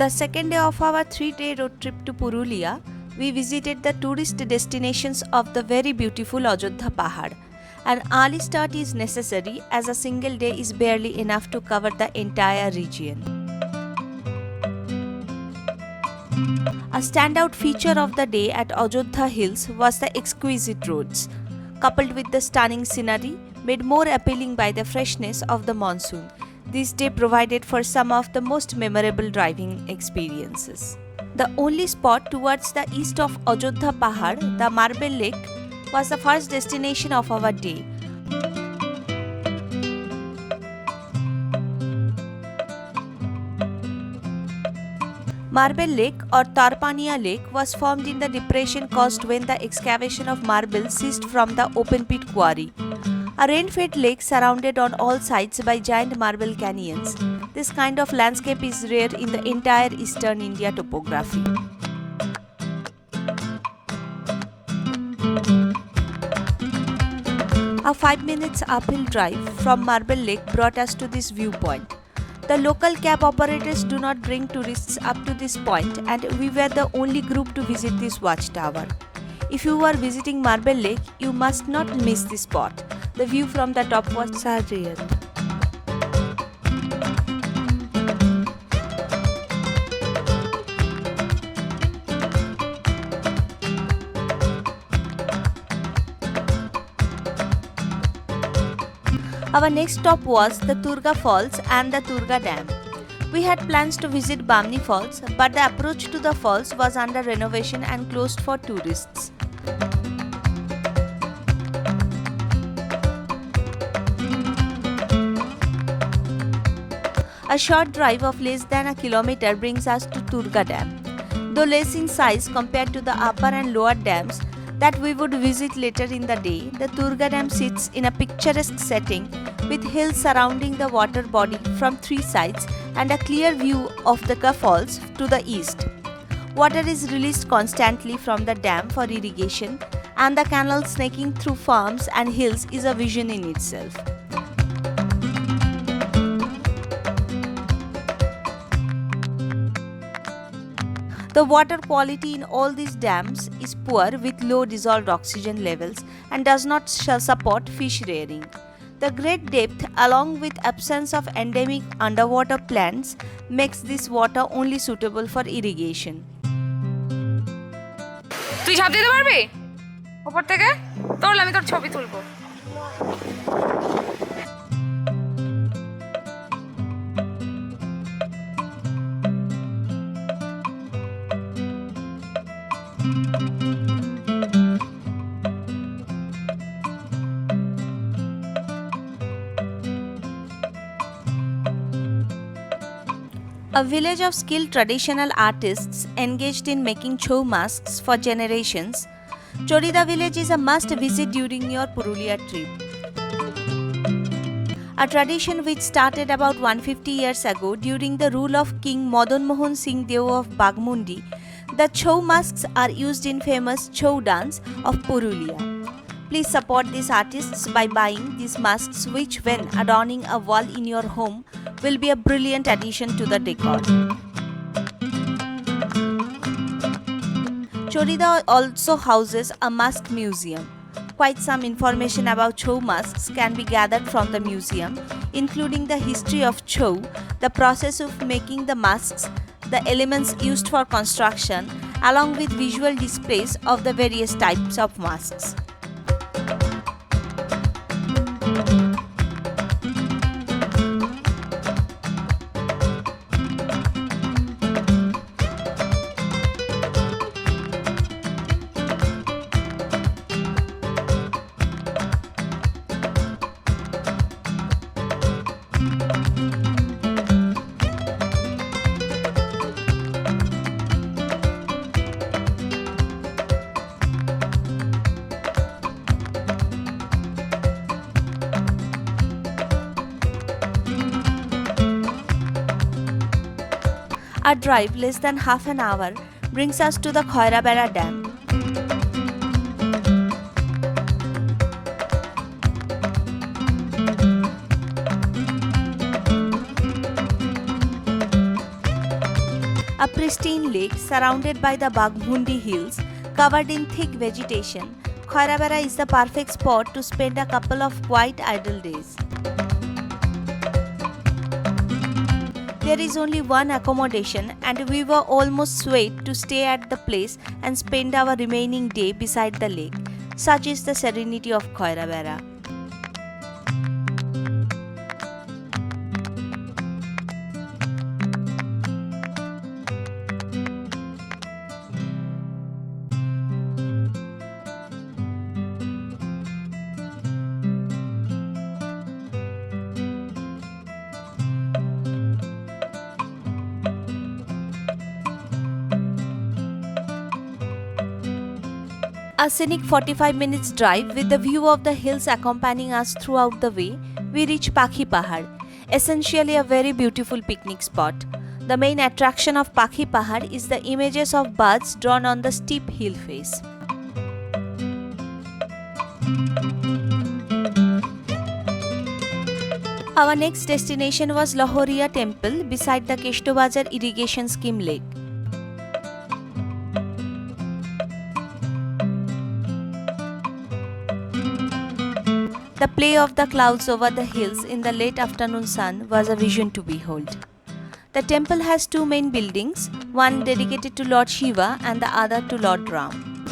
the second day of our 3-day road trip to Purulia, we visited the tourist destinations of the very beautiful Ajodhya Pahad. An early start is necessary as a single day is barely enough to cover the entire region. A standout feature of the day at Ajodhya Hills was the exquisite roads, coupled with the stunning scenery, made more appealing by the freshness of the monsoon. This day provided for some of the most memorable driving experiences. The only spot towards the east of Ajodhya Pahad, the Marble Lake, was the first destination of our day. Marble Lake or Tarpania Lake was formed in the depression caused when the excavation of marble ceased from the open pit quarry. A rain-fed lake surrounded on all sides by giant marble canyons. This kind of landscape is rare in the entire eastern India topography. A 5 minutes uphill drive from Marble Lake brought us to this viewpoint. The local cab operators do not bring tourists up to this point, and we were the only group to visit this watchtower. If you are visiting Marble Lake, you must not miss this spot. The view from the top was surreal. Our next stop was the Turga Falls and the Turga Dam. We had plans to visit Bamni Falls, but the approach to the falls was under renovation and closed for tourists. A short drive of less than a kilometer brings us to Turga Dam. Though less in size compared to the upper and lower dams that we would visit later in the day, the Turga Dam sits in a picturesque setting with hills surrounding the water body from three sides and a clear view of the falls to the east. Water is released constantly from the dam for irrigation, and the canal snaking through farms and hills is a vision in itself. The water quality in all these dams is poor with low dissolved oxygen levels and does not support fish rearing. The great depth along with absence of endemic underwater plants makes this water only suitable for irrigation. তুই ঝাঁপ দিতে পারবি উপর থেকে তোর আমি তোর ছবি তুলবো A village of skilled traditional artists engaged in making Chhau masks for generations, Chorida village is a must visit during your Purulia trip. A tradition which started about 150 years ago during the rule of King Madan Mohan Singh Deo of Bagmundi, the Chhau masks are used in famous Chhau dance of Purulia. Please support these artists by buying these masks, which when adorning a wall in your home will be a brilliant addition to the decor. Chorida also houses a mask museum. Quite some information about Chhau masks can be gathered from the museum, including the history of Chhau, the process of making the masks, the elements used for construction, along with visual displays of the various types of masks. A drive less than half an hour brings us to the Khoirabera Dam. A pristine lake surrounded by the Baghmundi hills, covered in thick vegetation, Khoirabera is the perfect spot to spend a couple of quiet idle days. There is only one accommodation and we were almost swayed to stay at the place and spend our remaining day beside the lake. Such is the serenity of Khoirabera. A scenic 45 minutes drive with the view of the hills accompanying us throughout the way, we reach Pakhi Pahad, essentially a very beautiful picnic spot. The main attraction of Pakhi Pahad is the images of birds drawn on the steep hill face. Our next destination was Lahoria Temple beside the Keshtobazar irrigation scheme lake. The play of the clouds over the hills in the late afternoon sun was a vision to behold. The temple has two main buildings, one dedicated to Lord Shiva and the other to Lord Ram.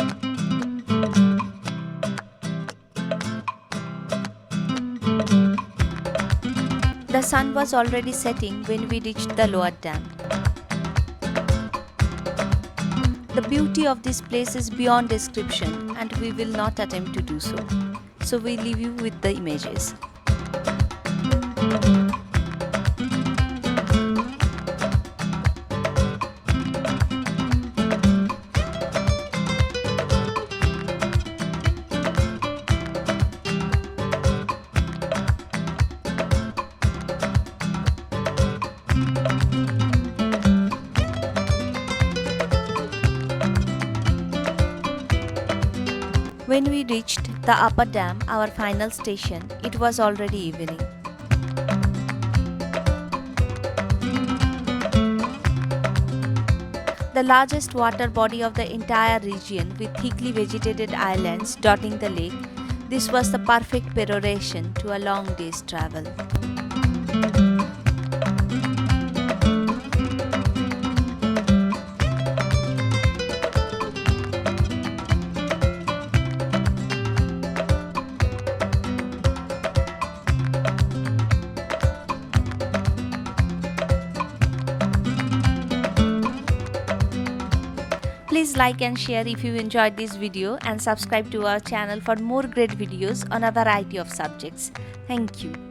The sun was already setting when we reached the lower dam. The beauty of this place is beyond description and we will not attempt to do so. So we leave you with the images. When we reached the upper dam, our final station, it was already evening. The largest water body of the entire region with thickly vegetated islands dotting the lake, this was the perfect peroration to a long day's travel. Please like and share if you enjoyed this video and subscribe to our channel for more great videos on a variety of subjects. Thank you.